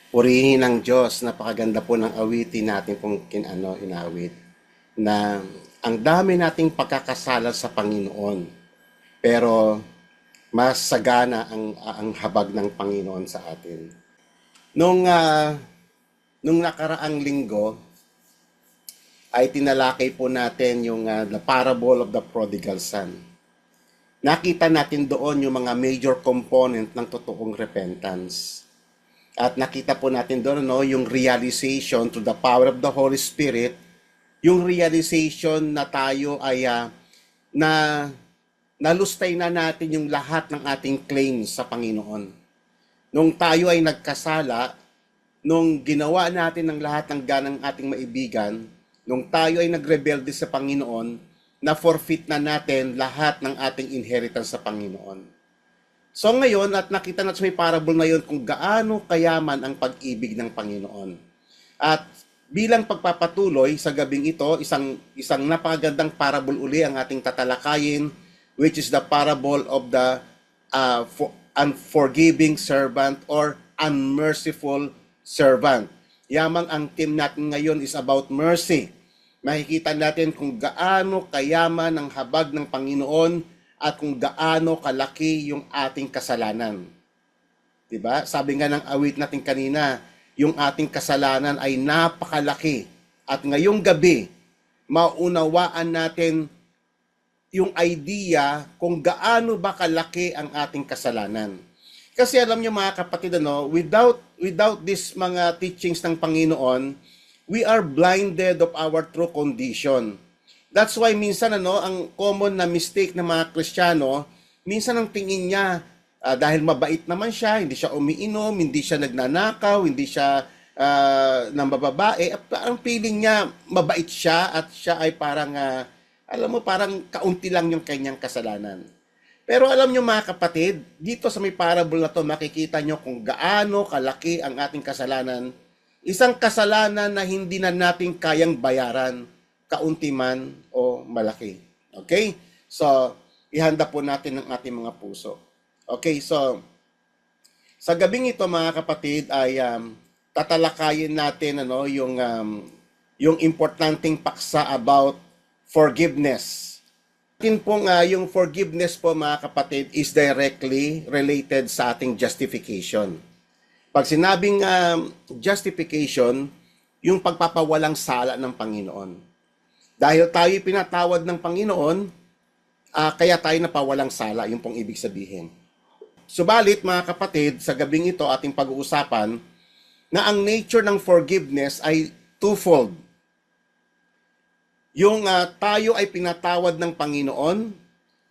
Purihin ng Diyos, napakaganda po ng awitin natin pong inawit na ang dami nating pagkakasala sa Panginoon. Pero mas sagana ang habag ng Panginoon sa atin. Nung nung nakaraang linggo ay tinalakay po natin yung the parable of the prodigal son. Nakita natin doon yung mga major component ng totoong repentance. At nakita po natin doon yung realization through the power of the Holy Spirit, yung realization na tayo ay na nalustay na natin yung lahat ng ating claims sa Panginoon. Nung tayo ay nagkasala, nung ginawa natin ng lahat ng ganang ating maibigan, nung tayo ay nagrebelde sa Panginoon, na forfeit na natin lahat ng ating inheritance sa Panginoon. So ngayon, at nakita natin sa may parable na yun kung gaano kayaman ang pag-ibig ng Panginoon. At bilang pagpapatuloy sa gabing ito, isang napakagandang parable uli ang ating tatalakayin, which is the parable of the unforgiving servant or unmerciful servant. Yamang ang team natin ngayon is about mercy. Makikita natin kung gaano kayaman ang habag ng Panginoon at kung gaano kalaki yung ating kasalanan. Diba? Sabi nga ng awit natin kanina, yung ating kasalanan ay napakalaki. At ngayong gabi, maunawaan natin yung idea kung gaano ba kalaki ang ating kasalanan. Kasi alam niyo mga kapatid, without this mga teachings ng Panginoon, we are blinded of our true condition. That's why minsan ang common na mistake ng mga Kristiyano, minsan ang tingin niya dahil mabait naman siya, hindi siya umiinom, hindi siya nagnanakaw, hindi siya nambababae, ang feeling niya mabait siya at siya ay parang alam mo parang kaunti lang yung kanyang kasalanan. Pero alam niyo mga kapatid, dito sa may parable na to makikita niyo kung gaano kalaki ang ating kasalanan. Isang kasalanan na hindi na natin kayang bayaran, kaunti man o malaki. Okay? So, ihanda po natin ang ating mga puso. Okay, so, sa gabing ito mga kapatid ay tatalakayin natin yung importanteng paksa about forgiveness. Atin pong yung forgiveness po mga kapatid is directly related sa ating justification. Pag sinabing justification, yung pagpapawalang sala ng Panginoon. Dahil tayo pinatawad ng Panginoon, kaya tayo napawalang sala, yung pong ibig sabihin. Subalit mga kapatid, sa gabing ito ating pag-uusapan na ang nature ng forgiveness ay twofold. Yung tayo ay pinatawad ng Panginoon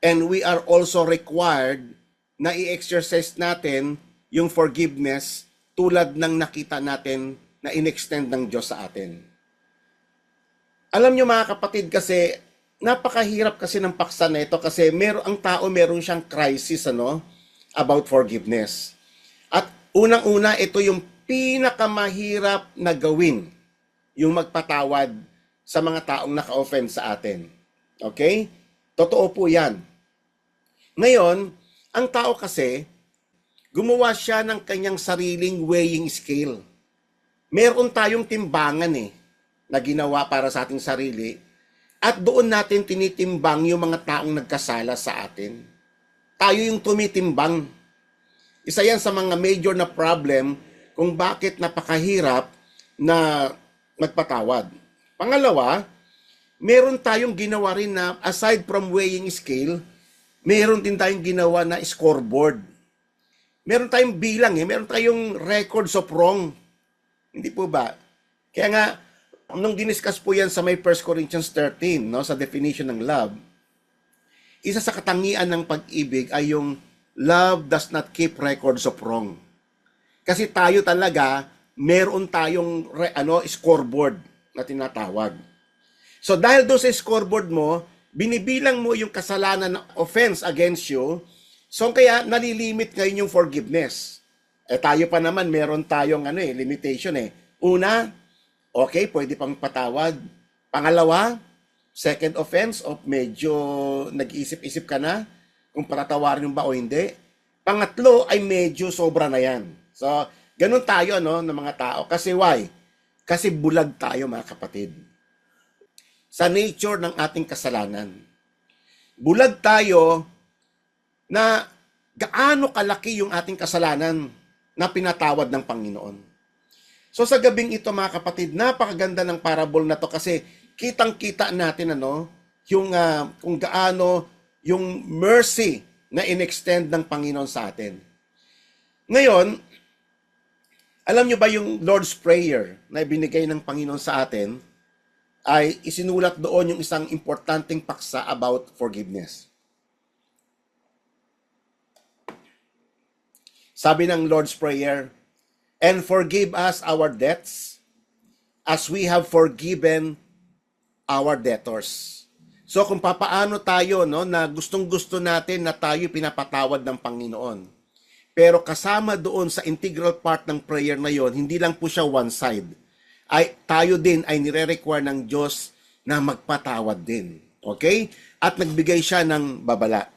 and we are also required na i-exercise natin yung forgiveness tulad ng nakita natin na in-extend ng Diyos sa atin. Alam nyo mga kapatid kasi napakahirap kasi ng paksa na ito kasi ang tao meron siyang crisis about forgiveness. At unang-una ito yung pinakamahirap na gawin, yung magpatawad sa mga taong naka-offend sa atin. Okay? Totoo po yan. Ngayon, ang tao kasi, gumawa siya ng kanyang sariling weighing scale. Meron tayong timbangan na ginawa para sa ating sarili at doon natin tinitimbang yung mga taong nagkasala sa atin. Tayo yung tumitimbang. Isa yan sa mga major na problem kung bakit napakahirap na magpatawad. Pangalawa, meron tayong ginawa rin na aside from weighing scale, meron din tayong ginawa na scoreboard. Meron tayong bilang meron tayong records of wrong. Hindi po ba? Kaya nga, nung diniscuss po yan sa may 1 Corinthians 13, sa definition ng love, isa sa katangian ng pag-ibig ay yung love does not keep records of wrong. Kasi tayo talaga, meron tayong scoreboard na tinatawag. So dahil doon sa scoreboard mo, binibilang mo yung kasalanan na offense against you, so kaya nalilimit ngayon yung forgiveness. Tayo pa naman, meron tayong limitation Una, okay, pwede pang patawad. Pangalawa, second offense, medyo nag-iisip-isip ka na kung patatawarin mo ba o hindi. Pangatlo ay medyo sobra na yan. So, Ganun tayo, ano, ng mga tao. Kasi why? Kasi bulag tayo, mga kapatid. Sa nature ng ating kasalanan. Bulag tayo na gaano kalaki yung ating kasalanan na pinatawad ng Panginoon. So sa gabing ito, mga kapatid, napakaganda ng parable na to kasi kitang-kita natin yung kung gaano yung mercy na inextend ng Panginoon sa atin. Ngayon, alam nyo ba yung Lord's Prayer na ibinigay ng Panginoon sa atin ay isinulat doon yung isang importanteng paksa about forgiveness. Sabi ng Lord's Prayer, "And forgive us our debts as we have forgiven our debtors." So kung papaano tayo na gustong-gusto natin na tayo pinapatawad ng Panginoon. Pero kasama doon sa integral part ng prayer na yon, hindi lang po siya one side. Tayo din ay nire-require ng Diyos na magpatawad din. Okay? At nagbigay siya ng babala.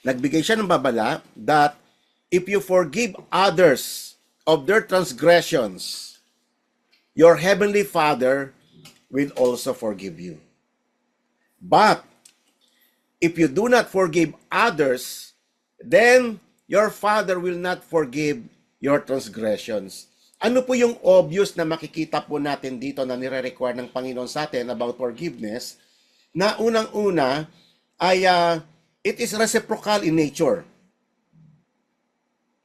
Nagbigay siya ng babala that if you forgive others of their transgressions, your heavenly Father will also forgive you. But if you do not forgive others, then your Father will not forgive your transgressions. Ano po yung obvious na makikita po natin dito na nire-require ng Panginoon sa atin about forgiveness? Na unang-una ay it is reciprocal in nature.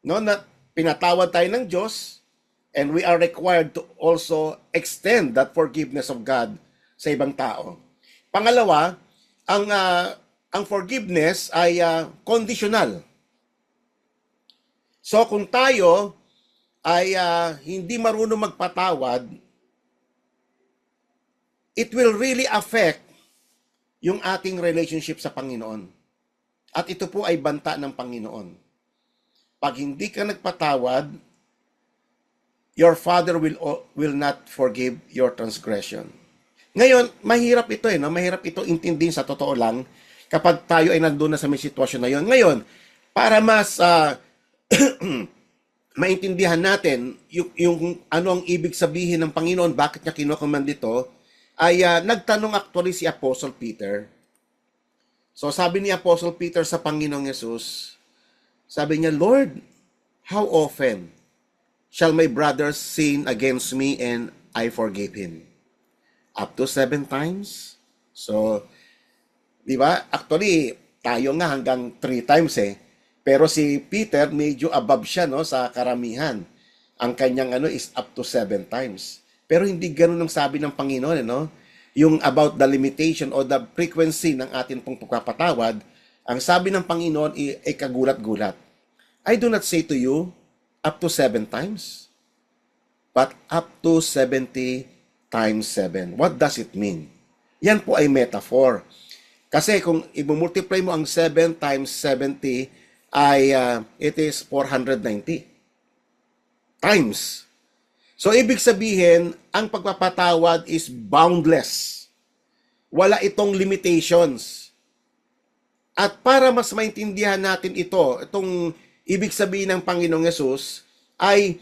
No, na pinatawad tayo ng Diyos and we are required to also extend that forgiveness of God sa ibang tao. Pangalawa, ang forgiveness ay conditional. So kung tayo ay hindi marunong magpatawad, it will really affect yung ating relationship sa Panginoon. At ito po ay banta ng Panginoon. Pag hindi ka nagpatawad, your Father will not forgive your transgression. Ngayon, mahirap ito mahirap ito intindihin sa totoo lang kapag tayo ay nandun na sa may sitwasyon na yon. Ngayon, para mas maintindihan natin yung ano ang ibig sabihin ng Panginoon, bakit niya kinocommand ito, ay nagtanong actually si Apostle Peter. So sabi ni Apostle Peter sa Panginoong Yesus, sabi niya, "Lord, how often shall my brother sin against me and I forgive him? Up to 7 times?" So, di ba? Actually, tayo nga hanggang 3 times Pero si Peter, medyo above siya sa karamihan. Ang kanyang is up to 7 times. Pero hindi ganun ang sabi ng Panginoon, Yung about the limitation or the frequency ng atin pong pagpapatawad, ang sabi ng Panginoon ay kagulat-gulat. "I do not say to you up to 7 times, but up to 70 times 7. What does it mean? Yan po ay metaphor. Kasi kung i-multiply mo ang 7 times 70, ay it is 490 times. So, ibig sabihin, ang pagpapatawad is boundless. Wala itong limitations. At para mas maintindihan natin itong ibig sabihin ng Panginoong Yesus, ay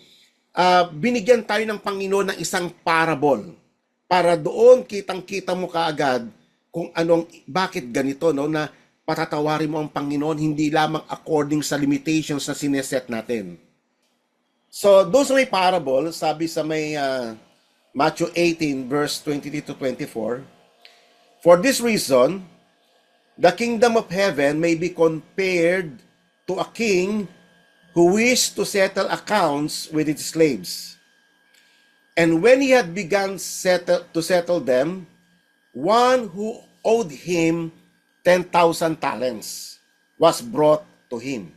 binigyan tayo ng Panginoon ng isang parable. Para doon kitang-kita mo kaagad kung bakit ganito, na patatawarin mo ang Panginoon hindi lamang according sa limitations na sineset natin. So, doon sa may parable, sabi sa may Matthew 18 verse 23 to 24, "For this reason, the kingdom of heaven may be compared to a king who wished to settle accounts with his slaves. And when he had begun to settle them, one who owed him 10,000 talents was brought to him."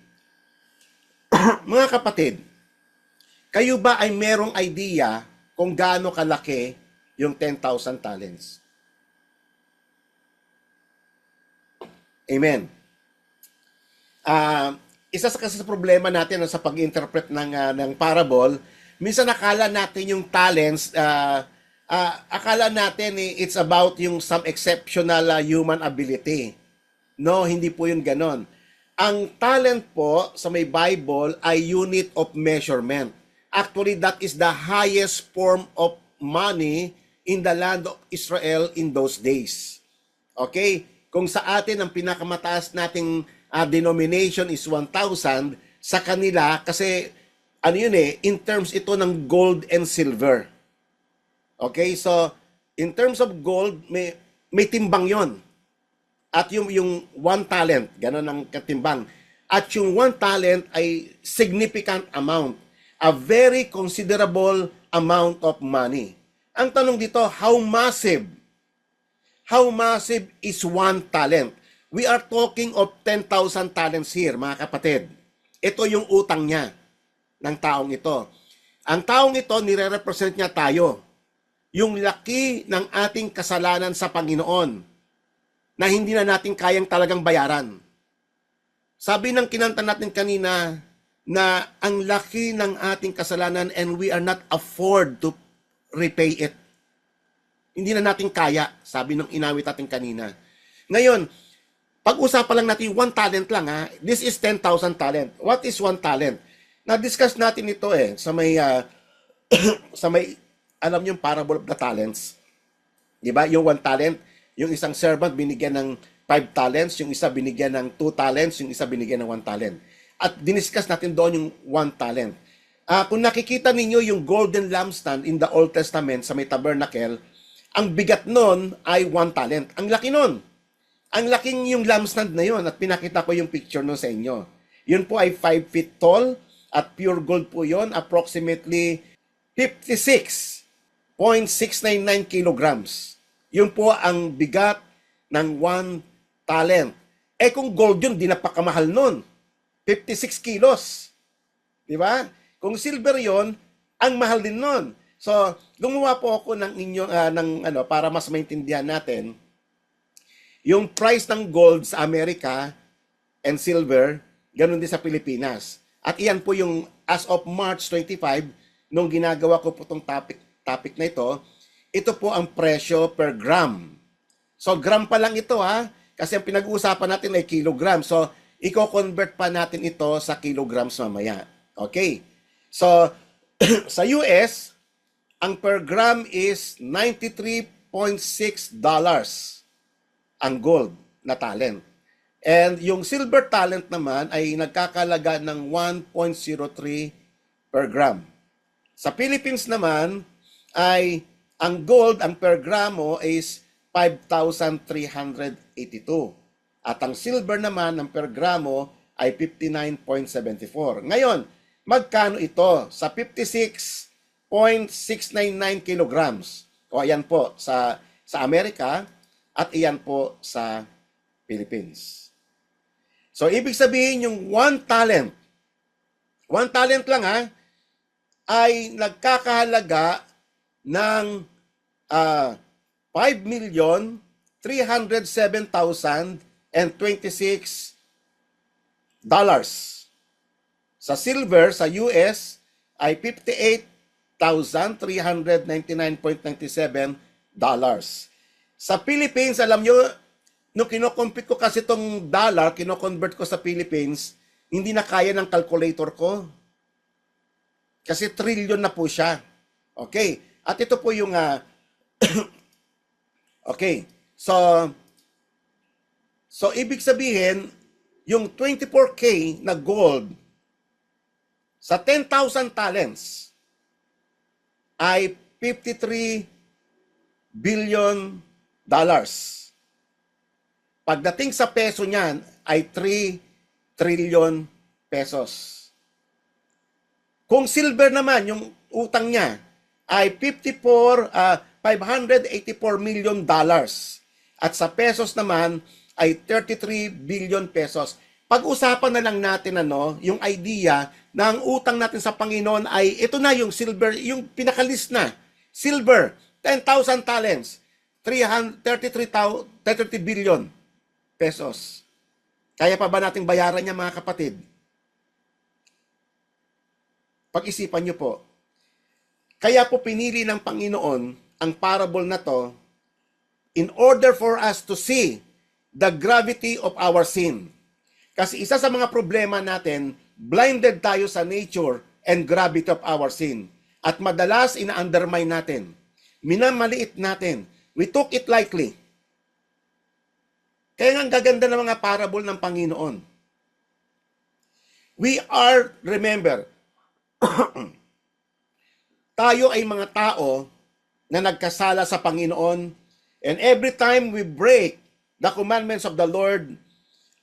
Mga kapatid, kayo ba ay merong idea kung gaano kalaki yung 10,000 talents? Amen. Isa kasi sa problema natin sa pag-interpret ng parable, minsan akala natin yung talents, akala natin it's about yung some exceptional human ability. No, hindi po yun ganon. Ang talent po sa may Bible ay unit of measurement. Actually, that is the highest form of money in the land of Israel in those days. Okay? Kung sa atin ang pinakamataas nating denomination is 1,000, sa kanila, kasi ano yun in terms ito ng gold and silver. Okay? So, in terms of gold, may timbang yon. At yung 1 talent, ganun ang katimbang. At yung 1 talent ay significant amount. A very considerable amount of money. Ang tanong dito, how massive? How massive is 1 talent? We are talking of 10,000 talents here, mga kapatid. Ito yung utang niya ng taong ito. Ang taong ito, nire-represent niya tayo. Yung laki ng ating kasalanan sa Panginoon na hindi na natin kayang talagang bayaran. Sabi ng kinanta natin kanina na ang laki ng ating kasalanan and we are not afford to repay it. Hindi na natin kaya, sabi ng inawit natin kanina. Ngayon, pag-usapan lang natin 1 talent lang ha. This is 10,000 talent. What is 1 talent? Na-discuss natin ito sa may sa may alam niyo yung parable of the talents. 'Di ba? Yung 1 talent, yung isang servant binigyan ng 5 talents, yung isa binigyan ng 2 talents, yung isa binigyan ng 1 talent. At diniscuss natin doon yung 1 talent. Kung nakikita ninyo yung golden lampstand in the Old Testament sa may tabernacle, ang bigat nun ay 1 talent. Ang laki nun. Ang laking yung lampstand na yun at pinakita ko yung picture nun sa inyo. Yun po ay 5 feet tall at pure gold po yun, approximately 56.699 kilograms. Yun po ang bigat ng 1 talent. Kung gold yun, di napakamahal nun. 56 kilos. Di ba? Kung silver yun, ang mahal din nun. So, gumawa po ako ng para mas maintindihan natin, yung price ng gold sa Amerika and silver, ganun din sa Pilipinas. At iyan po yung as of March 25, nung ginagawa ko po itong topic na ito po ang presyo per gram. So, gram pa lang ito kasi ang pinag-uusapan natin ay kilogram. So, i-convert pa natin ito sa kilograms mamaya. Okay. So, sa US, ang per gram is $93.6 ang gold na talent. And yung silver talent naman ay nagkakalaga ng 1.03 per gram. Sa Philippines naman ay ang gold, ang per gramo is 5,382. At ang silver naman, ang per gramo ay 59.74. Ngayon, magkano ito? Sa 56.699 kilograms. O ayan po sa Amerika at iyan po sa Philippines. So, ibig sabihin yung 1 talent lang ay nagkakahalaga ng 5,307,026 dollars. Sa silver, sa US, ay 58,399.97 dollars. Sa Philippines, alam nyo, nung kinocompute ko kasi itong dollar, kinoconvert ko sa Philippines, hindi na kaya ng calculator ko. Kasi trillion na po siya. Okay. At ito po yung okay. So ibig sabihin, yung 24K na gold sa 10,000 talents ay 53 billion dollars. Pagdating sa peso niyan ay 3 trillion pesos. Kung silver naman, yung utang niya ay 584 million dollars. At sa pesos naman ay 33 billion pesos. Pag-usapan na lang natin yung idea na ang utang natin sa Panginoon ay ito na yung silver, yung pinakalist na. Silver, 10,000 talents, 33 billion pesos. Kaya pa ba nating bayaran niya, mga kapatid? Pag-isipan niyo po. Kaya po pinili ng Panginoon ang parable na to in order for us to see the gravity of our sin. Kasi isa sa mga problema natin, blinded tayo sa nature and gravity of our sin. At madalas ina-undermine natin. Minamaliit natin. We took it lightly. Kaya nga ang gaganda ng mga parable ng Panginoon. Remember, tayo ay mga tao na nagkasala sa Panginoon, and every time we break the commandments of the Lord,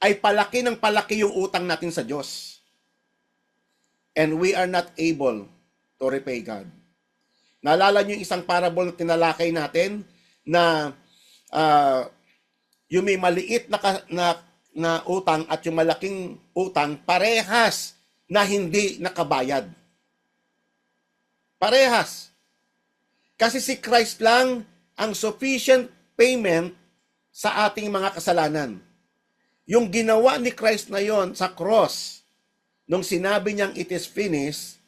ay palaki ng palaki yung utang natin sa Diyos. And we are not able to repay God. Naalala niyo yung isang parable na tinalakay natin na yung may maliit na utang at yung malaking utang parehas na hindi nakabayad. Parehas. Kasi si Christ lang ang sufficient payment sa ating mga kasalanan. Yung ginawa ni Christ na yon sa cross, nung sinabi niyang it is finished,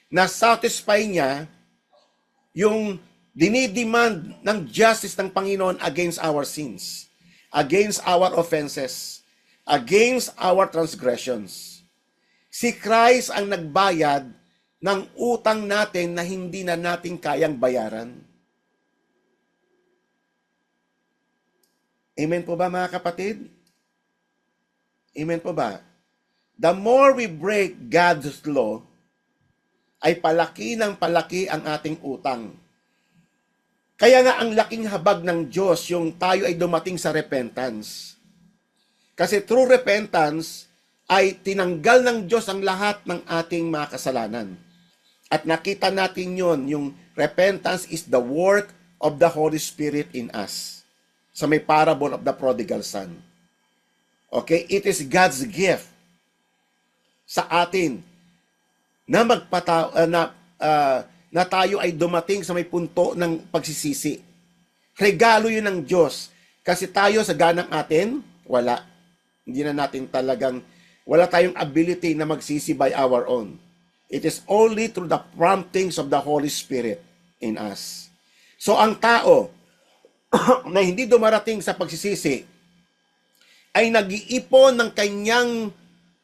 na-satisfy niya yung dinidemand ng justice ng Panginoon against our sins, against our offenses, against our transgressions. Si Christ ang nagbayad ng utang natin na hindi na natin kayang bayaran. Amen po ba mga kapatid? Amen po ba? The more we break God's law, ay palaki ng palaki ang ating utang. Kaya nga ang laking habag ng Diyos yung tayo ay dumating sa repentance. Kasi through repentance ay tinanggal ng Diyos ang lahat ng ating mga kasalanan. At nakita natin yon, yung repentance is the work of the Holy Spirit in us. Sa may parable of the prodigal son. Okay? It is God's gift sa atin na na tayo ay dumating sa may punto ng pagsisisi. Regalo yun ng Diyos. Kasi tayo sa ganang atin, wala. Hindi na natin wala tayong ability na magsisi by our own. It is only through the promptings of the Holy Spirit in us. So ang tao na hindi dumarating sa pagsisisi ay nag-iipon ng kanyang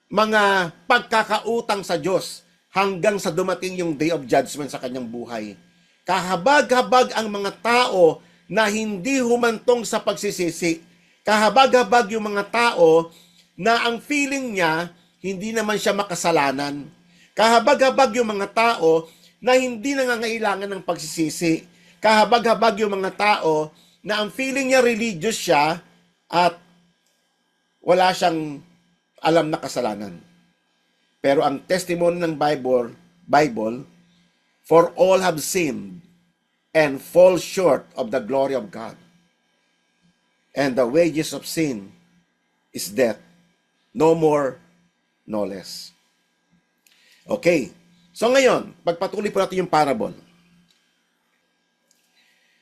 mga pagkakautang sa Diyos hanggang sa dumating yung day of judgment sa kanyang buhay. Kahabag-habag ang mga tao na hindi humantong sa pagsisisi. Kahabag-habag yung mga tao na ang feeling niya, hindi naman siya makasalanan. Kahabag-habag yung mga tao na hindi nangangailangan ng pagsisisi. Kahabag-habag yung mga tao na ang feeling niya religious siya at wala siyang alam na kasalanan. Pero ang testimony ng Bible, for all have sinned and fall short of the glory of God. And the wages of sin is death. No more, no less. Okay. So ngayon, pagpatuloy po natin yung parable.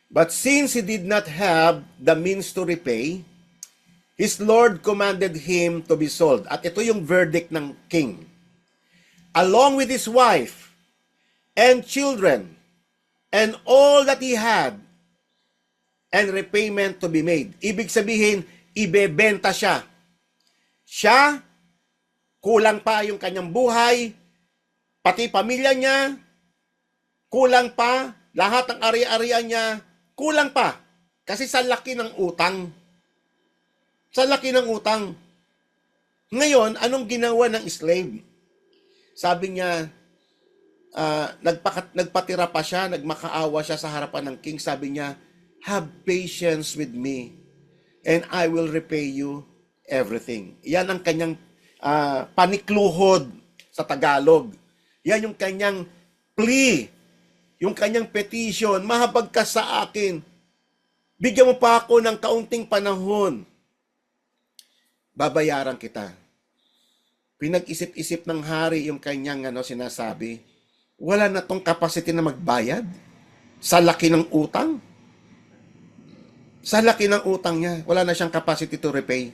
But since he did not have the means to repay, his Lord commanded him to be sold. At ito yung verdict ng king. Along with his wife and children and all that he had, and repayment to be made. Ibig sabihin, ibebenta siya. Siya, kulang pa yung kanyang buhay, pati pamilya niya, kulang pa, lahat ng ari-arian niya, kulang pa. Kasi sa laki ng utang. Sa laki ng utang. Ngayon, anong ginawa ng slave? Sabi niya, nagpatira pa siya, nagmakaawa siya sa harapan ng king. Sabi niya, have patience with me and I will repay you everything. Yan ang kanyang panikluhod sa Tagalog. Yan yung kanyang plea, yung kanyang petition. Mahabag ka sa akin. Bigyan mo pa ako ng kaunting panahon. Babayaran kita. Pinag-isip-isip ng hari yung kanyang sinasabi. Wala na tong capacity na magbayad sa laki ng utang. Sa laki ng utang niya, wala na siyang capacity to repay.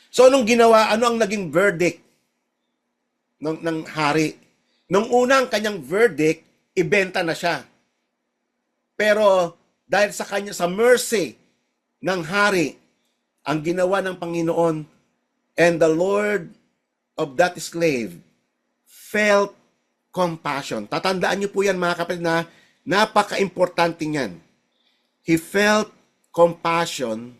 So, anong ginawa? Ano ang naging verdict ng hari? Nung unang kanyang verdict, ibenta na siya. Pero, dahil sa mercy ng hari, ang ginawa ng Panginoon, and the Lord of that slave felt compassion. Tatandaan niyo po yan mga kapatid na napaka-importante niyan. He felt compassion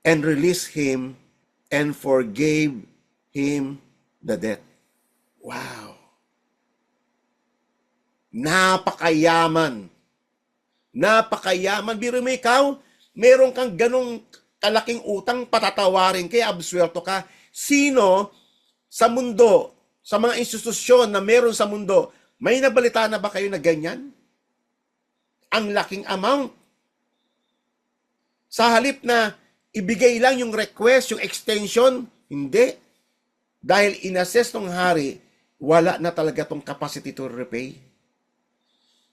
and released him and forgave him the debt. Wow! Napakayaman. Napakayaman. Biro mo ikaw, meron kang ganong kalaking utang, patatawarin kaya absuelto ka. Sino sa mundo, sa mga institusyon na meron sa mundo, may nabalita na ba kayo na ganyan? Ang laking amount. Sa halip na ibigay lang yung request, yung extension, hindi. Dahil inassess ng hari, wala na talaga tong capacity to repay.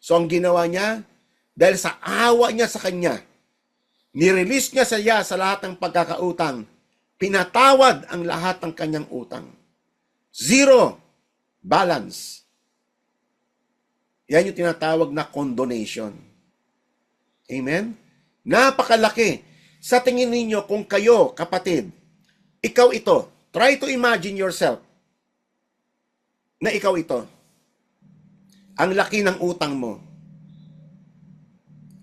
So ang ginawa niya, dahil sa awa niya sa kanya, nirelease niya sa lahat ng pagkakautang, pinatawad ang lahat ng kanyang utang. Zero balance. Yan yung tinatawag na condonation. Amen? Napakalaki. Sa tingin ninyo, kung kayo, kapatid, ikaw ito, try to imagine yourself na ikaw ito. Ang laki ng utang mo.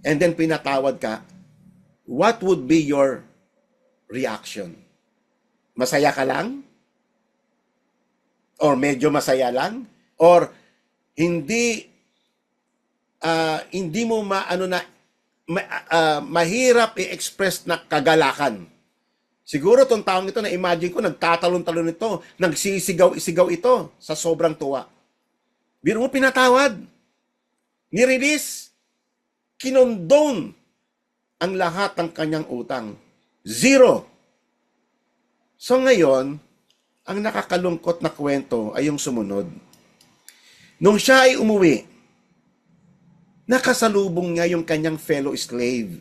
And then pinatawad ka. What would be your reaction? Masaya ka lang? Or medyo masaya lang? Or hindi mo mahirap i-express na kagalakan. Siguro tong taong ito, na-imagine ko, nagtatalon-talon ito, nagsisigaw-isigaw ito sa sobrang tuwa. Biro mo pinatawad, nirelease, kinondone ang lahat ng kanyang utang. Zero. So ngayon, ang nakakalungkot na kwento ay yung sumunod. Nung siya ay umuwi, nakasalubong niya yung kanyang fellow slave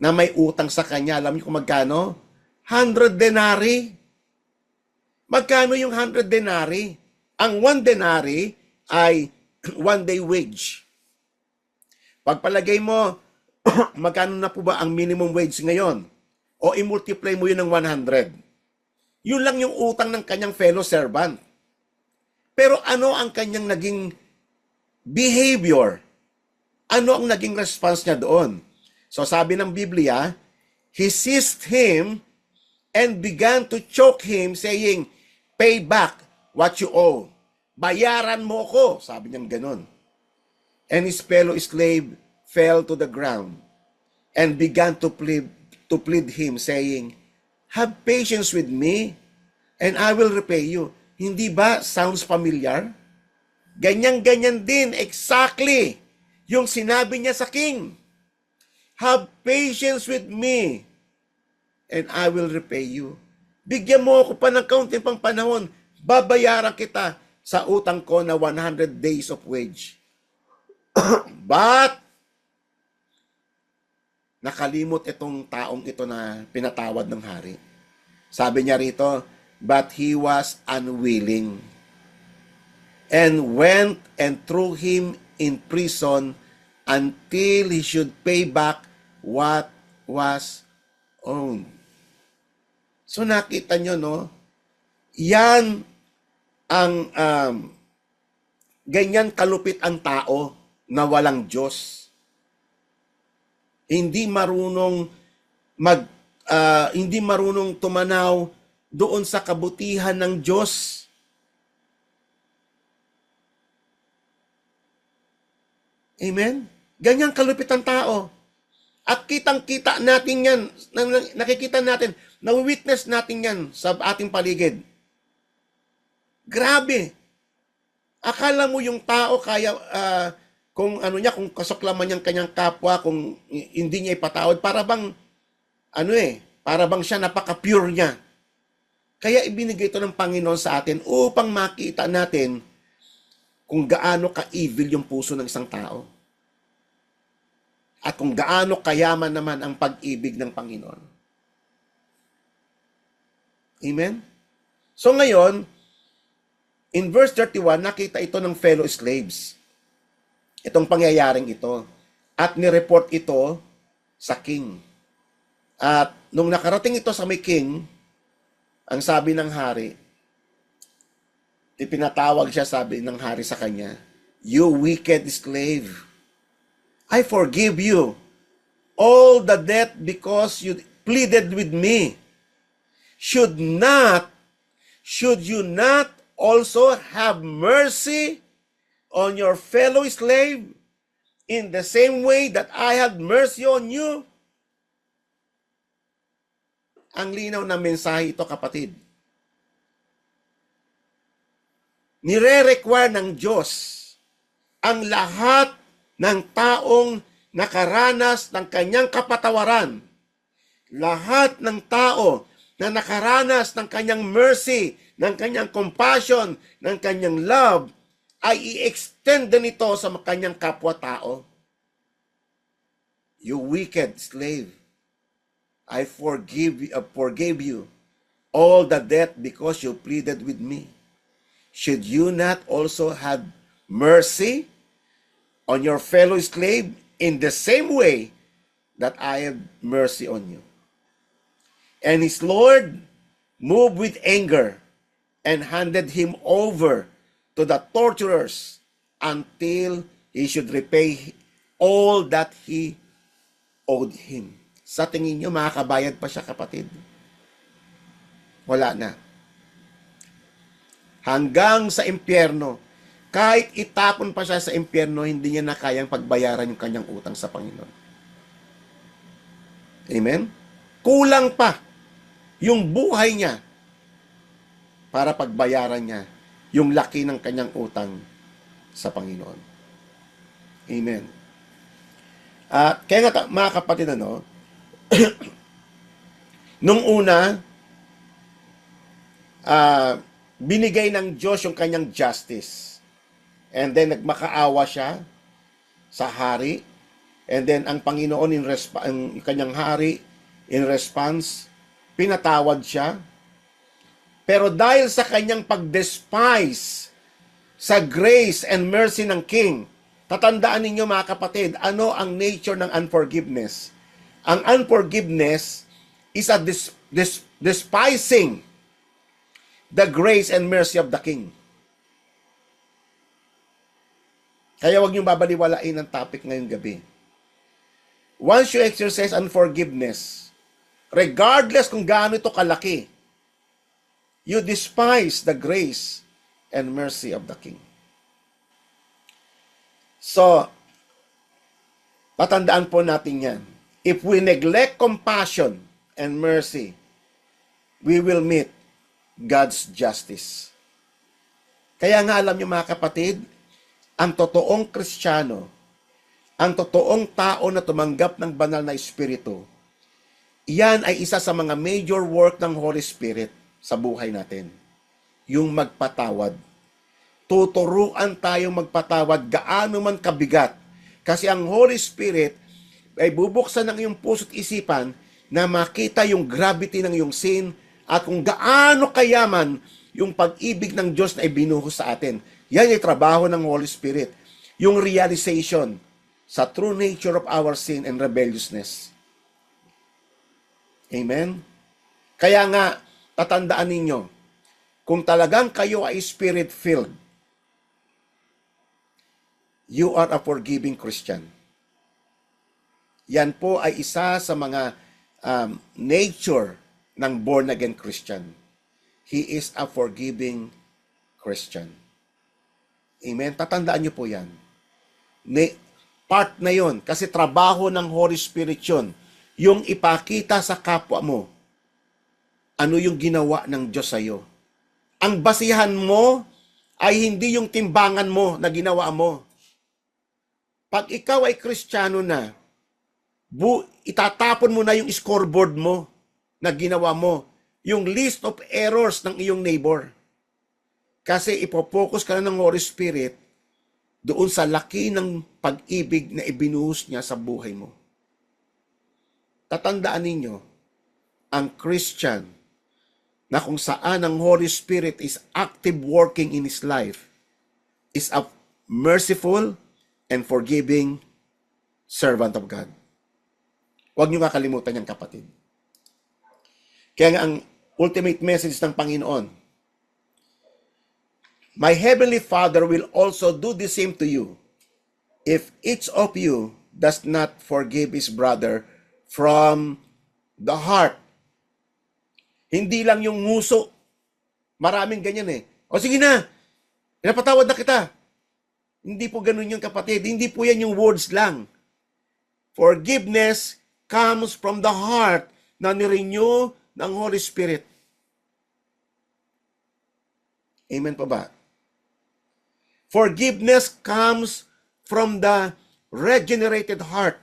na may utang sa kanya. Alam niyo kung magkano? 100 denarii. Magkano yung 100 denarii? Ang 1 denarii ay 1 day wage. Pagpalagay mo, magkano na po ba ang minimum wage ngayon? O i-multiply mo yun ng 100. Yun lang yung utang ng kanyang fellow servant. Pero ano ang kanyang naging behavior? Ano ang naging response niya doon? So sabi ng Biblia, he seized him and began to choke him, saying, "Pay back what you owe." Bayaran mo ko, sabi niyang ganun. And his fellow slave fell to the ground and began to plead him, saying, "Have patience with me, and I will repay you." Hindi ba sounds familiar? Ganyan-ganyan din, exactly, yung sinabi niya sa king. Have patience with me, and I will repay you. Bigyan mo ako pa ng kaunting pang panahon, babayaran kita sa utang ko na 100 days of wage. But, nakalimot itong taong ito na pinatawad ng hari. Sabi niya rito, but he was unwilling and went and threw him in prison until he should pay back what was owed. So nakita nyo, no? Yan ang ganyan kalupit ang tao na walang Diyos. Hindi marunong hindi marunong tumanaw doon sa kabutihan ng Diyos. Amen? Ganyan kalupit ang tao. At kitang-kita natin yan, nakikita natin, na-witness natin yan sa ating paligid. Grabe. Akala mo yung tao kaya, kung ano niya, kung kasaklaman niyang kanyang kapwa, kung hindi niya ipatawad, para bang, para bang siya napaka-pure niya. Kaya ibinigay ito ng Panginoon sa atin upang makita natin kung gaano ka-evil yung puso ng isang tao. At kung gaano kayaman naman ang pag-ibig ng Panginoon. Amen? So ngayon, in verse 31, nakita ito ng fellow slaves. Itong pangyayaring ito. At nireport ito sa king. At nung nakarating ito sa may king, ang sabi ng hari, ipinatawag siya, sabi ng hari sa kanya, You wicked slave, I forgive you all the debt because you pleaded with me. Should you not also have mercy on your fellow slave in the same way that I had mercy on you? Ang linaw ng mensahe ito, kapatid. Nire-require ng Diyos ang lahat ng taong nakaranas ng kanyang kapatawaran, lahat ng tao na nakaranas ng kanyang mercy, ng kanyang compassion, ng kanyang love, ay i-extend din ito sa kanyang kapwa-tao. You wicked slave, I forgave you all the debt because you pleaded with me. Should you not also have mercy on your fellow slave in the same way that I have mercy on you? And his Lord moved with anger and handed him over to the torturers until he should repay all that he owed him. Sa tingin nyo, makakabayad pa siya, kapatid? Wala na. Hanggang sa impyerno, kahit itapon pa siya sa impyerno, hindi niya na kayang pagbayaran yung kanyang utang sa Panginoon. Amen? Kulang pa yung buhay niya para pagbayaran niya yung laki ng kanyang utang sa Panginoon. Amen. Kaya nga, mga kapatid, nung una, binigay ng Diyos yung kanyang justice. And then, nagmakaawa siya sa hari. And then, ang Panginoon, ang kanyang hari, in response, pinatawad siya. Pero dahil sa kanyang pag-despise sa grace and mercy ng King, tatandaan ninyo, mga kapatid, ano ang nature ng unforgiveness? Ang unforgiveness is a despising the grace and mercy of the King. Kaya huwag niyong babaliwalain ang topic ngayong gabi. Once you exercise unforgiveness, regardless kung gaano ito kalaki, you despise the grace and mercy of the King. So, patandaan po natin yan. If we neglect compassion and mercy, we will meet God's justice. Kaya nga alam niyo, mga kapatid, ang totoong Kristiyano, ang totoong tao na tumanggap ng banal na Espiritu, iyan ay isa sa mga major work ng Holy Spirit sa buhay natin. Yung magpatawad. Tuturuan tayong magpatawad gaano man kabigat. Kasi ang Holy Spirit ay bubuksan ng iyong puso't isipan na makita yung gravity ng iyong sin at kung gaano kayaman yung pag-ibig ng Diyos na ibinuhos sa atin. Yan ay trabaho ng Holy Spirit. Yung realization sa true nature of our sin and rebelliousness. Amen? Kaya nga, tatandaan ninyo, kung talagang kayo ay Spirit-filled, you are a forgiving Christian. Yan po ay isa sa mga nature ng born-again Christian. He is a forgiving Christian. Amen? Tatandaan niyo po yan. Part na yon kasi trabaho ng Holy Spirit yun. Yung ipakita sa kapwa mo, ano yung ginawa ng Diyos sa iyo. Ang basihan mo ay hindi yung timbangan mo na ginawa mo. Pag ikaw ay Kristiyano na, itatapon mo na yung scoreboard mo na ginawa mo, yung list of errors ng iyong neighbor. Kasi ipopokus ka na ng Holy Spirit doon sa laki ng pag-ibig na ibinuhos niya sa buhay mo. Tatandaan ninyo, ang Christian na kung saan ang Holy Spirit is active working in his life is a merciful and forgiving servant of God. Huwag niyo kakalimutan yan, kapatid. Kaya nga ang ultimate message ng Panginoon, My heavenly Father will also do the same to you if each of you does not forgive his brother from the heart. Hindi lang yung nguso. Maraming ganyan eh. O sige na, pinapatawad na kita. Hindi po ganun yung kapatid. Hindi po yan yung words lang. Forgiveness comes from the heart na nirenew ng Holy Spirit. Amen pa ba? Forgiveness comes from the regenerated heart.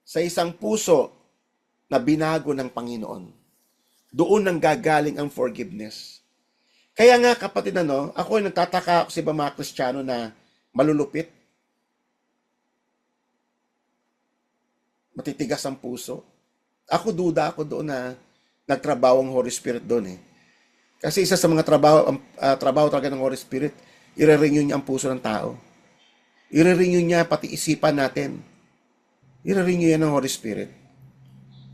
Sa isang puso na binago ng Panginoon. Doon nang gagaling ang forgiveness. Kaya nga kapatid, ako ay nagtataka ako sa ibang mga Kristiyano na malulupit. Matitigas ang puso. Duda ako doon na nagtrabaho ang Holy Spirit doon eh. Kasi isa sa mga trabaho talaga ng Holy Spirit, i-renew niya ang puso ng tao. I-renew niya pati isipan natin. I-renew niya ng Holy Spirit.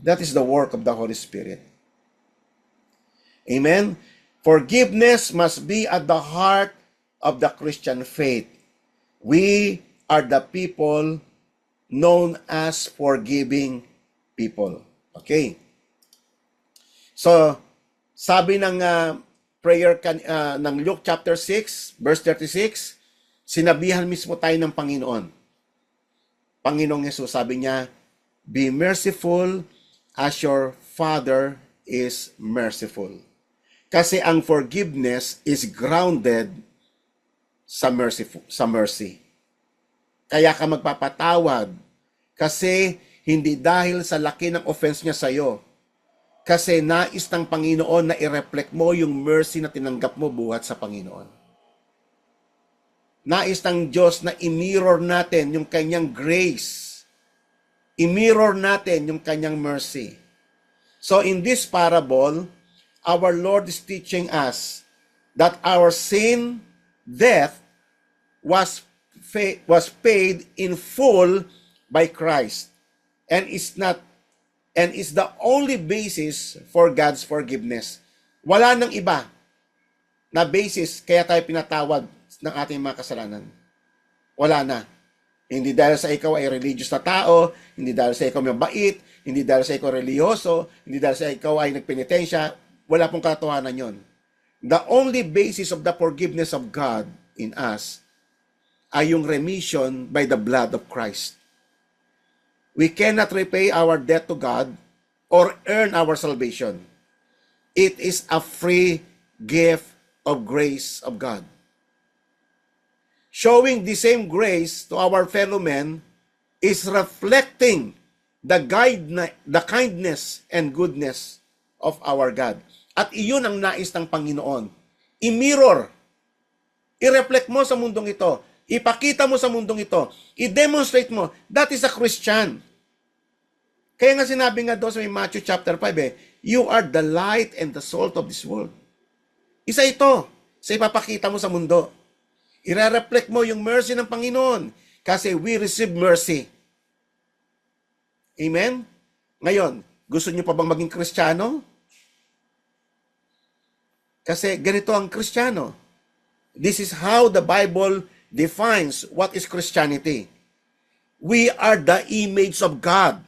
That is the work of the Holy Spirit. Amen? Forgiveness must be at the heart of the Christian faith. We are the people known as forgiving people. Okay? So, sabi ng prayer ng Luke chapter 6, verse 36, sinabihan mismo tayo ng Panginoon. Panginoong Yesus, sabi niya, be merciful as your Father is merciful. Kasi ang forgiveness is grounded sa mercy. Kaya ka magpapatawad kasi hindi dahil sa laki ng offense niya sa iyo. Kasi nais ng Panginoon na i-reflect mo yung mercy na tinanggap mo buhat sa Panginoon. Nais ng Diyos na i-mirror natin yung kanyang grace. I-mirror natin yung kanyang mercy. So in this parable, our Lord is teaching us that our sin, death, was paid in full by Christ and is the only basis for God's forgiveness. Wala nang iba na basis kaya tayo pinatawad ng ating mga kasalanan. Wala na. Hindi dahil sa ikaw ay religious na tao, hindi dahil sa ikaw mabait, hindi dahil sa ikaw religyoso, hindi dahil sa ikaw ay nagpenitensya, wala pong katotohanan yon. The only basis of the forgiveness of God in us ay yung remission by the blood of Christ. We cannot repay our debt to God or earn our salvation. It is a free gift of grace of God. Showing the same grace to our fellow men is reflecting the kindness and goodness of our God. At iyon ang nais ng Panginoon. I-mirror. I-reflect mo sa mundong ito. Ipakita mo sa mundong ito. I-demonstrate mo. That is a Christian. Kaya nga sinabi nga doon sa Matthew chapter 5, you are the light and the salt of this world. Isa ito sa ipapakita mo sa mundo. I-reflect mo yung mercy ng Panginoon kasi we receive mercy. Amen? Ngayon, gusto niyo pa bang maging Kristiyano? Kasi ganito ang Kristiyano. This is how the Bible defines what is Christianity. We are the image of God.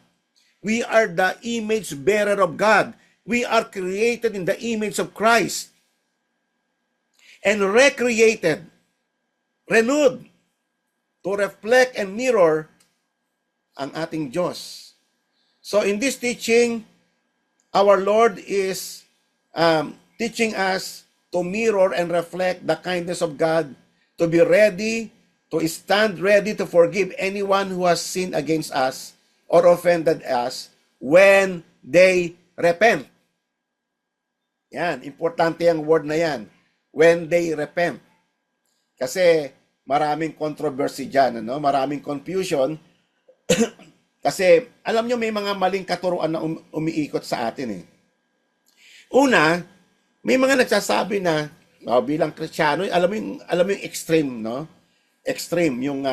We are the image bearer of God. We are created in the image of Christ. And recreated, renewed, to reflect and mirror ang ating Diyos. So in this teaching, our Lord is teaching us to mirror and reflect the kindness of God, to be ready, to stand ready to forgive anyone who has sinned against us or offended us when they repent. Yan, importante ang word na yan. When they repent. Kasi maraming controversy dyan, maraming confusion. Kasi alam nyo may mga maling katuruan na umiikot sa atin eh. Una, may mga nagsasabi na bilang Kristiyano, alam mo yung extreme, Extreme, yung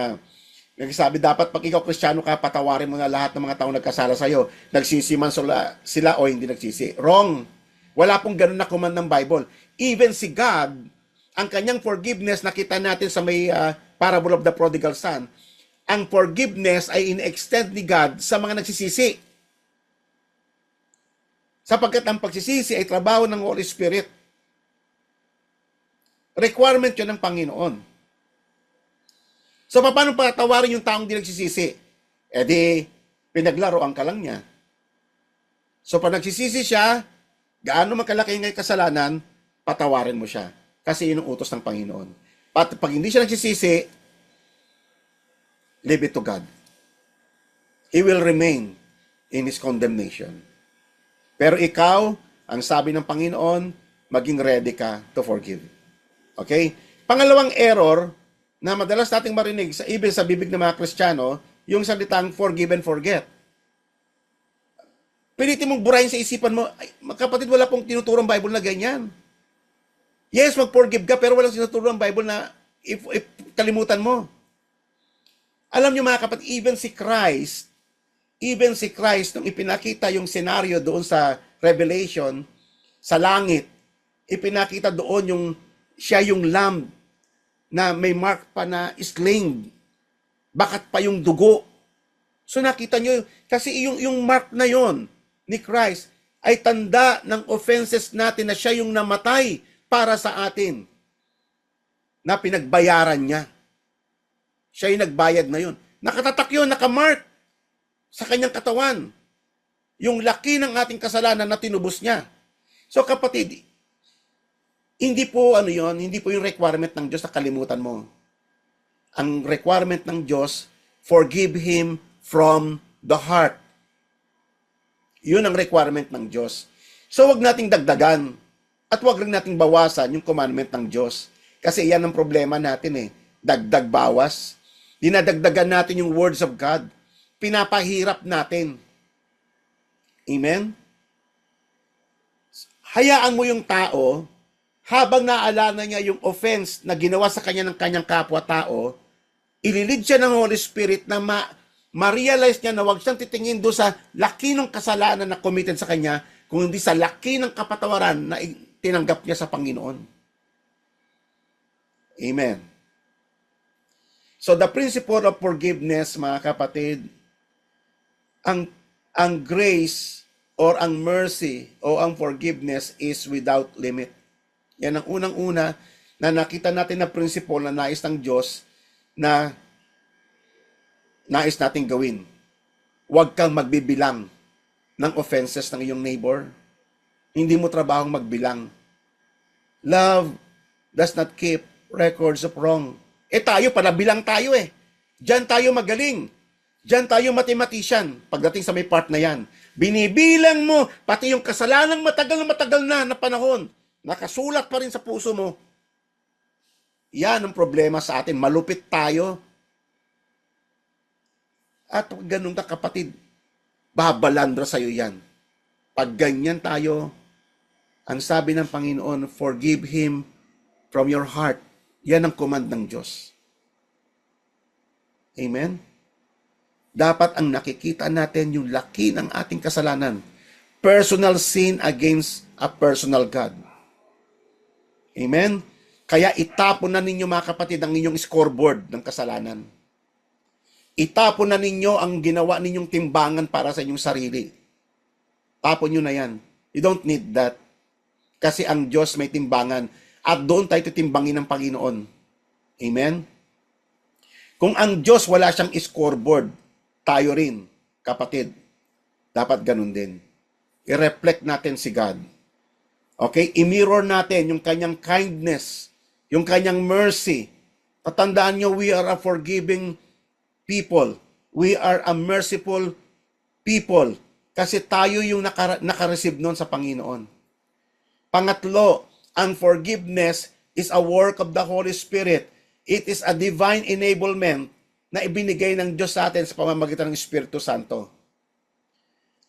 nagsasabi dapat pag ikaw Kristiyano ka, patawarin mo na lahat ng mga taong nagkasala sa iyo. Nagsisi man sila o hindi nagsisi. Wrong. Wala pong ganun na command ng Bible. Even si God, ang kanyang forgiveness, nakita natin sa may parable of the prodigal son, ang forgiveness ay in-extend ni God sa mga nagsisisi. Sapagkat ang pagsisisi ay trabaho ng Holy Spirit. Requirement yun ng Panginoon. So, paano patawarin yung taong di nagsisisi? E di, pinaglaruan ka lang niya. So, pag nagsisisi siya, gaano magkalaki ng kasalanan, patawarin mo siya. Kasi yun ang utos ng Panginoon. Pag hindi siya nagsisisi, leave it to God. He will remain in his condemnation. Pero ikaw, ang sabi ng Panginoon, maging ready ka to forgive. Okay? Pangalawang error na madalas nating marinig even sa bibig ng mga Kristiyano, yung salitang forgive and forget. Pilitin mong burahin sa isipan mo, ay, kapatid, wala pong tinuturong Bible na ganyan. Yes, mag-forgive ka, pero walang tinuturong Bible na if kalimutan mo. Alam niyo mga kapatid, even si Christ, nung ipinakita yung senaryo doon sa Revelation, sa langit, ipinakita doon yung siya yung lamb na may mark pa na slain. Bakat pa yung dugo. So nakita nyo, kasi yung mark na yon ni Christ ay tanda ng offenses natin na siya yung namatay para sa atin. Na pinagbayaran niya. Siya yung nagbayad na yun. Nakatatak yun, nakamark sa kanyang katawan. Yung laki ng ating kasalanan na tinubos niya. So kapatid, hindi po hindi po yung requirement ng Diyos na kalimutan mo. Ang requirement ng Diyos, forgive him from the heart. Yun ang requirement ng Diyos. So wag nating dagdagan at wag rin nating bawasan yung commandment ng Diyos. Kasi yan ang problema natin eh. Dagdag bawas. Dinadagdagan natin yung words of God. Pinapahirap natin. Amen? Hayaan mo yung tao, habang naalala niya yung offense na ginawa sa kanya ng kanyang kapwa-tao, ililid siya ng Holy Spirit na ma-realize niya na huwag siyang titingin doon sa laki ng kasalanan na committed sa kanya, kung hindi sa laki ng kapatawaran na tinanggap niya sa Panginoon. Amen. So the principle of forgiveness, mga kapatid, ang grace or ang mercy o ang forgiveness is without limit. Yan ang unang-una na nakita natin na principle na nais ng Diyos na nais nating gawin. Huwag kang magbibilang ng offenses ng iyong neighbor. Hindi mo trabahong magbilang. Love does not keep records of wrong. Tayo, palabilang tayo eh. Diyan tayo magaling. Diyan tayo mathematician pagdating sa may part na yan. Binibilang mo pati yung kasalanang matagal na panahon. Nakasulat pa rin sa puso mo. Yan ang problema sa atin. Malupit tayo. At ganun ka kapatid, babalandra sa'yo yan. Pag ganyan tayo, ang sabi ng Panginoon, forgive him from your heart. Yan ang command ng Diyos. Amen? Dapat ang nakikita natin yung laki ng ating kasalanan. Personal sin against a personal God. Amen? Kaya itapon na ninyo mga kapatid ang inyong scoreboard ng kasalanan. Itapon na ninyo ang ginawa ninyong timbangan para sa inyong sarili. Tapon nyo na yan. You don't need that. Kasi ang Diyos may timbangan. At doon tayo titimbangin ng Panginoon. Amen? Kung ang Diyos wala siyang scoreboard, tayo rin, kapatid. Dapat ganun din. I-reflect natin si God. Okay? I-mirror natin yung kanyang kindness, yung kanyang mercy. Tatandaan nyo, we are a forgiving people. We are a merciful people. Kasi tayo yung nakareceive nun sa Panginoon. Pangatlo, ang forgiveness is a work of the Holy Spirit. It is a divine enablement na ibinigay ng Diyos sa atin sa pamamagitan ng Espiritu Santo.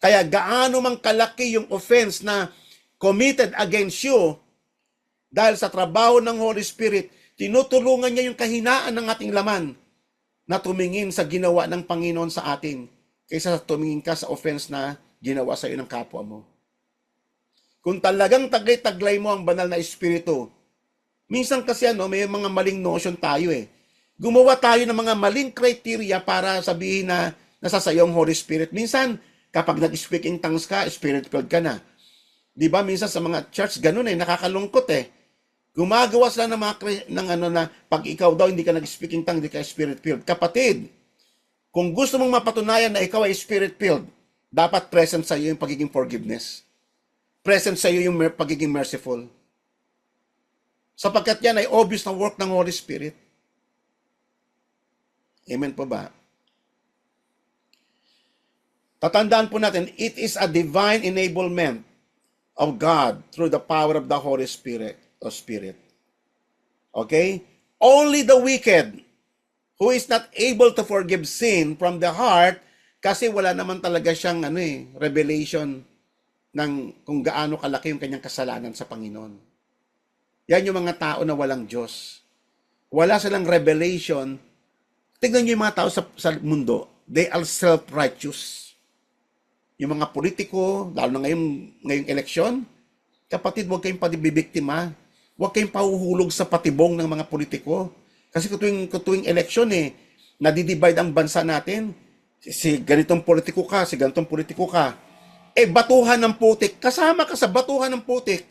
Kaya gaano mang kalaki yung offense na committed against you, dahil sa trabaho ng Holy Spirit, tinutulungan niya yung kahinaan ng ating laman na tumingin sa ginawa ng Panginoon sa atin kaysa tumingin ka sa offense na ginawa sa iyo ng kapwa mo. Kung talagang taglay-taglay mo ang banal na espiritu, minsan kasi may mga maling notion tayo eh. Gumawa tayo ng mga maling criteria para sabihin na nasa sayo ang Holy Spirit. Minsan, kapag nag-speak in tongues ka, spirit-filled ka na. Di ba minsan sa mga church, ganun eh, nakakalungkot eh. Gumagawa sila ng mga na pag ikaw daw hindi ka nag-speak in tongues, hindi ka spirit-filled. Kapatid, kung gusto mong mapatunayan na ikaw ay spirit-filled, dapat present sa iyo yung pagiging forgiveness. Present sa iyo yung pagiging merciful. Sapagkat yan ay obvious na work ng Holy Spirit. Amen po ba? Tatandaan po natin, it is a divine enablement of God through the power of the Holy Spirit or Spirit. Okay? Only the wicked who is not able to forgive sin from the heart kasi wala naman talaga siyang revelation ng kung gaano kalaki yung kanyang kasalanan sa Panginoon. Yan yung mga tao na walang Diyos. Wala silang revelation. Tignan niyo yung mga tao sa mundo. They are self-righteous. Yung mga politiko, lalo na ngayong eleksyon, kapatid, huwag kayong pabibiktima. Huwag kayong pahuhulog sa patibong ng mga politiko. Kasi kutuwing eleksyon nadidivide ang bansa natin. Si ganitong politiko ka, si ganitong politiko ka. Batuhan ng putik. Kasama ka sa batuhan ng putik.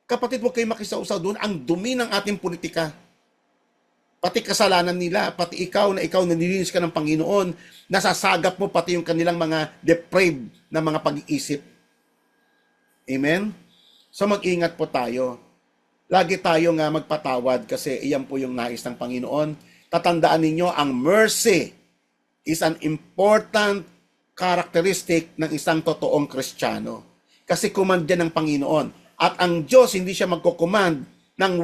Kapatid, huwag kayong makisausaw doon. Ang dumi ng ating politika. Pati kasalanan nila, pati ikaw na nililinis ka ng Panginoon, nasasagap mo pati yung kanilang mga depraved na mga pag-iisip. Amen? So mag-ingat po tayo. Lagi tayo nga magpatawad kasi iyan po yung nais ng Panginoon. Tatandaan ninyo, ang mercy is an important characteristic ng isang totoong Kristiyano. Kasi command yan ng Panginoon. At ang Diyos hindi siya magko-command nang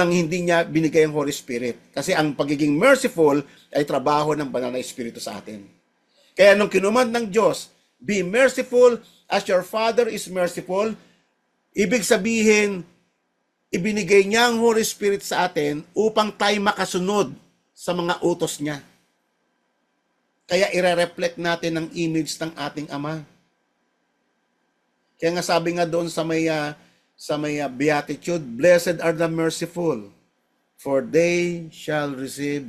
hindi niya binigay ang Holy Spirit. Kasi ang pagiging merciful ay trabaho ng banal na Espiritu sa atin. Kaya nung kinumand ng Diyos, be merciful as your Father is merciful, ibig sabihin, ibinigay niya ang Holy Spirit sa atin upang tayo makasunod sa mga utos niya. Kaya ire-reflect natin ang image ng ating Ama. Kaya nga sabi nga doon sa may beatitude, blessed are the merciful, for they shall receive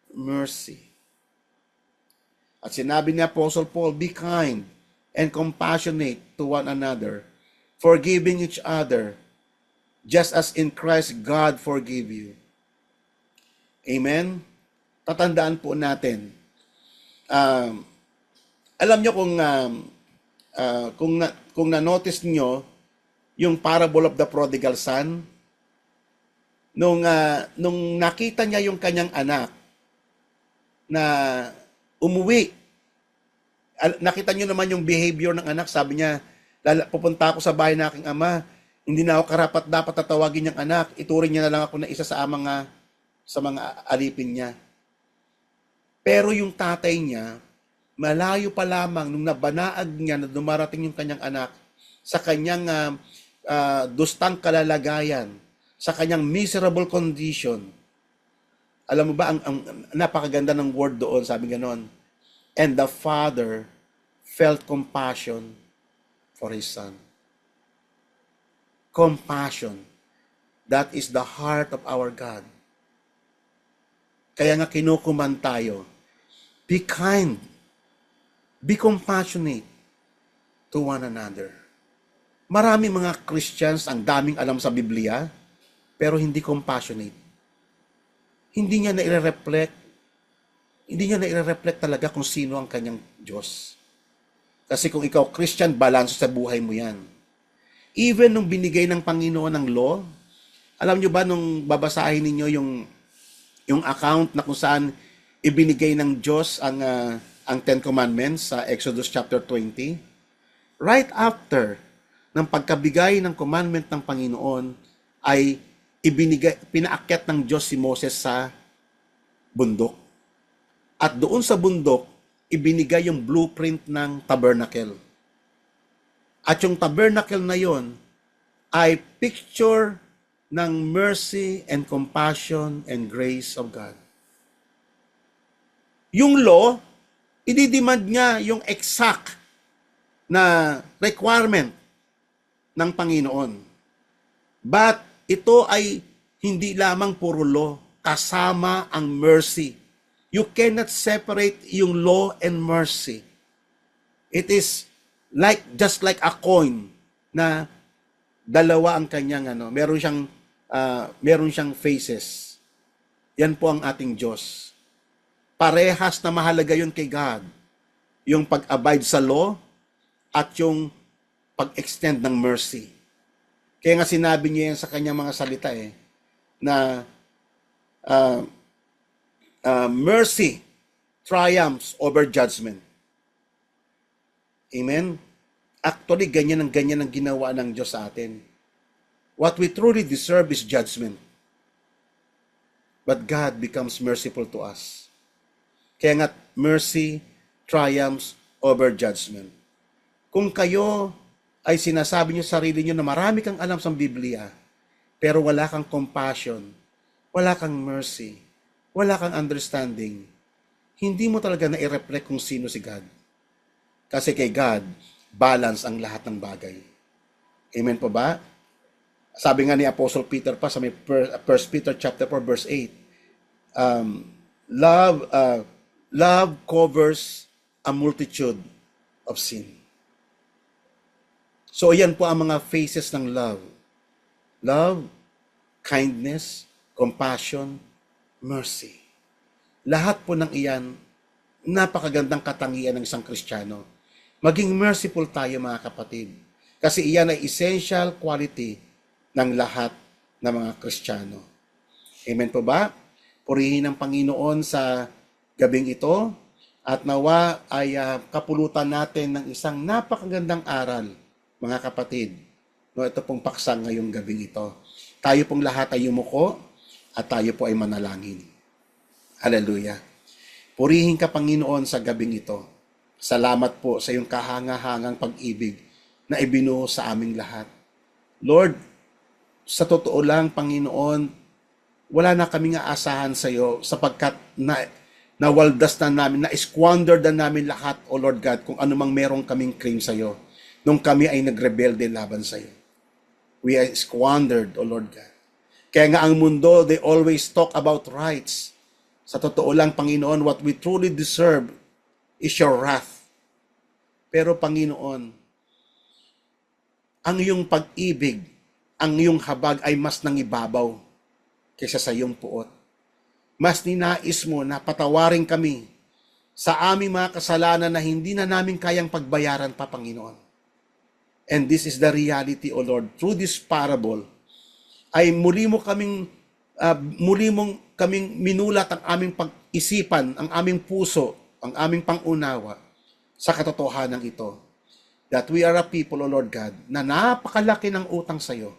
mercy. At sinabi ni Apostle Paul, be kind and compassionate to one another, forgiving each other, just as in Christ God forgive you. Amen? Tatandaan po natin. Alam nyo kung na-notice nyo, yung parable of the prodigal son, nung nakita niya yung kanyang anak na umuwi, nakita niyo naman yung behavior ng anak, sabi niya, pupunta ako sa bahay ng aking ama, hindi na ako karapat dapat tatawagin yung anak, ituring niya na lang ako na isa sa mga alipin niya. Pero yung tatay niya, malayo pa lamang nung nabanaag niya na dumarating yung kanyang anak sa kanyang dustang kalalagayan, sa kanyang miserable condition. Alam mo ba, ang napakaganda ng word doon, sabi ganon, and the father felt compassion for his son. Compassion. That is the heart of our God. Kaya nga kinukuman tayo, be kind, be compassionate to one another. Marami mga Christians ang daming alam sa Biblia, pero hindi compassionate. Hindi niya na-reflect talaga kung sino ang kanyang Diyos. Kasi kung ikaw Christian, balance sa buhay mo yan. Even nung binigay ng Panginoon ng law, alam nyo ba nung babasahin ninyo yung account na kung saan ibinigay ng Diyos ang Ten Commandments sa Exodus chapter 20? Right after ng pagkabigay ng commandment ng Panginoon ay pinaakyat ng Diyos si Moses sa bundok. At doon sa bundok, ibinigay yung blueprint ng tabernacle. At yung tabernacle na yon ay picture ng mercy and compassion and grace of God. Yung law, ididemand niya yung exact na requirement ng Panginoon. But ito ay hindi lamang puro law, kasama ang mercy. You cannot separate yung law and mercy. It is just like a coin na dalawa ang kanyang meron siyang faces. Yan po ang ating Diyos. Parehas na mahalaga yun kay God. Yung pag-abide sa law at yung pag-extend ng mercy. Kaya nga sinabi niya yan sa kanyang mga salita na mercy triumphs over judgment. Amen? Actually, ganyan ang ginawa ng Diyos sa atin. What we truly deserve is judgment. But God becomes merciful to us. Kaya nga, mercy triumphs over judgment. Kung kayo ay sinasabi niyo sa sarili niyo na marami kang alam sa Biblia, pero wala kang compassion, wala kang mercy, wala kang understanding, hindi mo talaga na-reflect kung sino si God. Kasi kay God, balance ang lahat ng bagay. Amen po ba? Sabi nga ni Apostle Peter pa sa 1 Peter chapter 4 verse 8, love covers a multitude of sin. So ayan po ang mga faces ng love. Love, kindness, compassion, mercy. Lahat po ng iyan, napakagandang katangian ng isang Kristiyano. Maging merciful tayo mga kapatid. Kasi iyan ay essential quality ng lahat ng mga Kristiyano. Amen po ba? Purihin ang Panginoon sa gabing ito at nawa ay kapulutan natin ng isang napakagandang aral, mga kapatid. No, ito pong paksa ngayong gabing ito. Tayo pong lahat ay yumuko at tayo po ay manalangin. Hallelujah. Purihin ka, Panginoon, sa gabing ito. Salamat po sa iyong kahanga-hangang pag-ibig na ibinuo sa aming lahat. Lord, sa totoo lang, Panginoon, wala na kaming aasahan sa iyo sapagkat nawaldas na namin, na-squander na namin lahat, O Lord God, kung anumang merong kaming claim sa iyo nung kami ay nagrebelde laban sa iyo. We are squandered, O Lord God. Kaya nga ang mundo, they always talk about rights. Sa totoo lang, Panginoon, what we truly deserve is your wrath. Pero Panginoon, ang iyong pag-ibig, ang iyong habag ay mas nangibabaw kaysa sa iyong puot. Mas ninais mo na patawarin kami sa aming mga kasalanan na hindi na namin kayang pagbayaran pa, Panginoon. And this is the reality, O Lord. Through this parable, ay muli mong kaming minulat ang aming pag-isipan, ang aming puso, ang aming pangunawa sa katotohanan ito. That we are a people, O Lord God, na napakalaki ng utang sa iyo.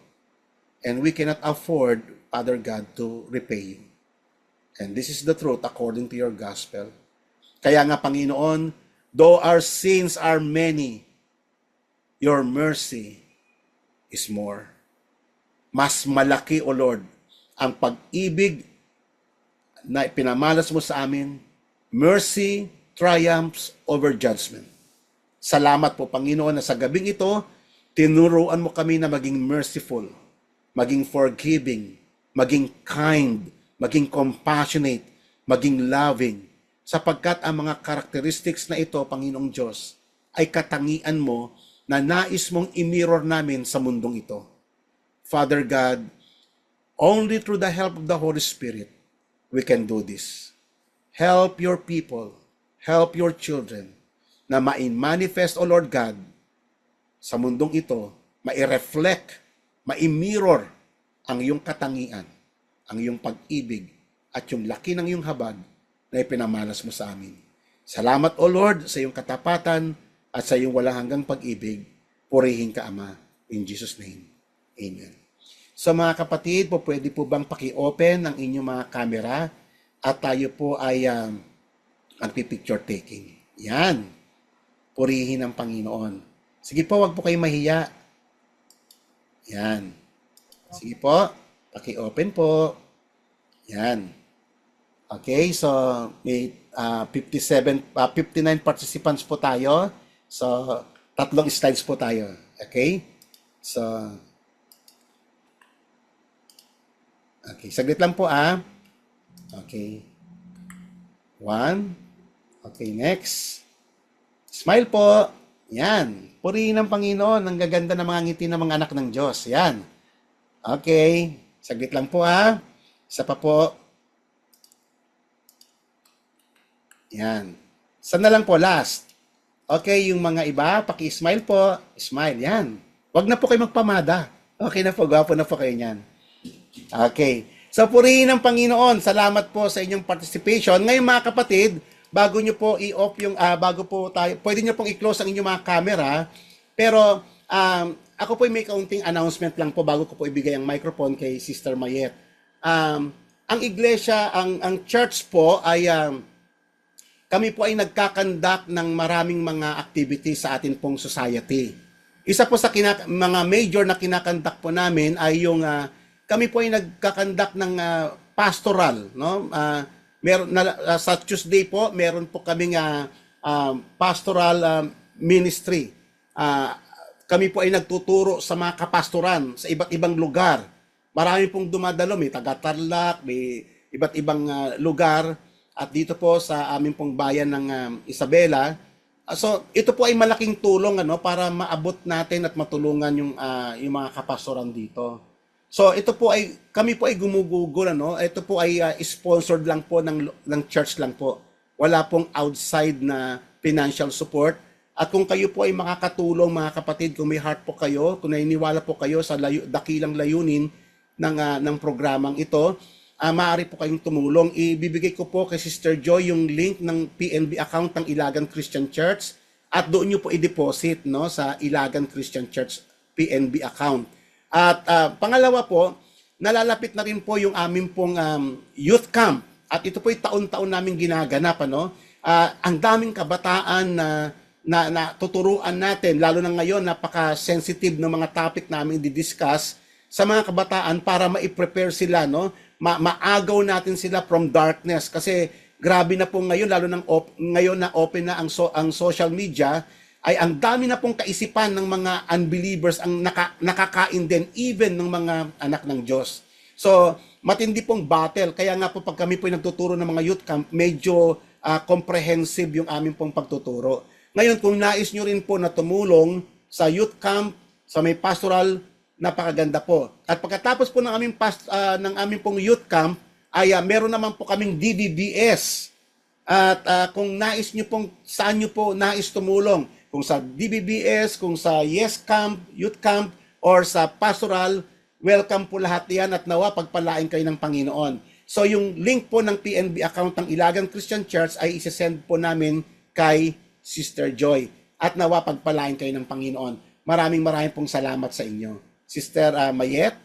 And we cannot afford, Father God, to repay you. And this is the truth according to your gospel. Kaya nga, Panginoon, though our sins are many, your mercy is more. Mas malaki, O Lord, ang pag-ibig na pinamalas mo sa amin. Mercy triumphs over judgment. Salamat po, Panginoon, na sa gabing ito, tinuruan mo kami na maging merciful, maging forgiving, maging kind, maging compassionate, maging loving, sapagkat ang mga characteristics na ito, Panginoong Diyos, ay katangian mo na nais mong imirror namin sa mundong ito. Father God, only through the help of the Holy Spirit, we can do this. Help your people, help your children, na ma-manifest, O Lord God, sa mundong ito, ma-reflect, ma-mirror ang iyong katangian, ang iyong pag-ibig, at yung laki ng iyong habag na ipinamalas mo sa amin. Salamat, O Lord, sa iyong katapatan at sa iyong walang hanggang pag-ibig. Purihin ka, Ama. In Jesus' name. Amen. So mga kapatid, pwede po bang paki-open ang inyong mga camera at tayo po ay magpi-picture taking. Yan. Purihin ang Panginoon. Sige po, wag po kayo mahiya. Yan. Sige po, paki-open po. Yan. Okay, so may 59 participants po tayo. So, 3 slides po tayo. Okay? So, okay, saglit lang po Okay. One. Okay, next. Smile po. Yan. Purihin ng Panginoon. Ang gaganda ng mga ngiti ng mga anak ng Diyos. Yan. Okay. Saglit lang po Isa pa po. Yan. Sana lang po last. Okay, yung mga iba, paki-smile po. Smile, yan. Wag na po kayo magpamada. Okay na po, gwapo na po kayo niyan. Okay. So, purihin ng Panginoon. Salamat po sa inyong participation. Ngayon mga kapatid, bago nyo po i-off yung, bago po tayo, pwede nyo pong i-close ang inyong mga camera. Pero, ako po may kaunting announcement lang po bago ko po ibigay ang microphone kay Sister Mayet. Ang iglesia, ang church po ay, kami po ay nagkakandak ng maraming mga activities sa atin pong society. Isa po sa mga major na kinakandak po namin ay yung kami po ay nagkakandak ng pastoral, no? Sa Tuesday po, meron po kaming pastoral ministry. Kami po ay nagtuturo sa mga kapastoran sa iba't ibang lugar. Marami pong dumadalo, may taga-Tarlac, may iba't ibang lugar. At dito po sa aming pong bayan ng Isabela. So ito po ay malaking tulong para maabot natin at matulungan yung mga kapastoran dito. So ito po ay kami po ay gumugugol Ito po ay sponsored lang po ng church lang po. Wala pong outside na financial support. At kung kayo po ay makakatulong mga kapatid, kung may heart po kayo, kung naniniwala po kayo sa dakilang layunin ng programang ito, maaari po kayong tumulong. Ibibigay ko po kay Sister Joy yung link ng PNB account ng Ilagan Christian Church at doon nyo po i-deposit sa Ilagan Christian Church PNB account. At pangalawa po, nalalapit na rin po yung aming pong youth camp at ito po ay taon-taon namin ginaganap. Ang daming kabataan na tuturuan natin, lalo na ngayon napaka-sensitive ng mga topic namin di-discuss sa mga kabataan para ma-prepare sila maagaw natin sila from darkness kasi grabe na po ngayon lalo ngayon na open na ang social media ay ang dami na pong kaisipan ng mga unbelievers ang nakakain din even ng mga anak ng Diyos. So matindi pong battle kaya nga po pag kami po nagtuturo ng mga youth camp medyo comprehensive yung aming pong pagtuturo. Ngayon kung nais nyo rin po na tumulong sa youth camp, sa may pastoral, napakaganda po. At pagkatapos po ng aming pong youth camp, ay meron naman po kaming DBBS. At kung nais nyo pong, saan nyo po nais tumulong, kung sa DBBS, kung sa Yes Camp, Youth Camp, or sa Pastoral, welcome po lahat yan at nawa pagpalain kayo ng Panginoon. So yung link po ng PNB account ng Ilagan Christian Church ay isesend po namin kay Sister Joy at nawa pagpalain kayo ng Panginoon. Maraming pong salamat sa inyo. Sister Mayet.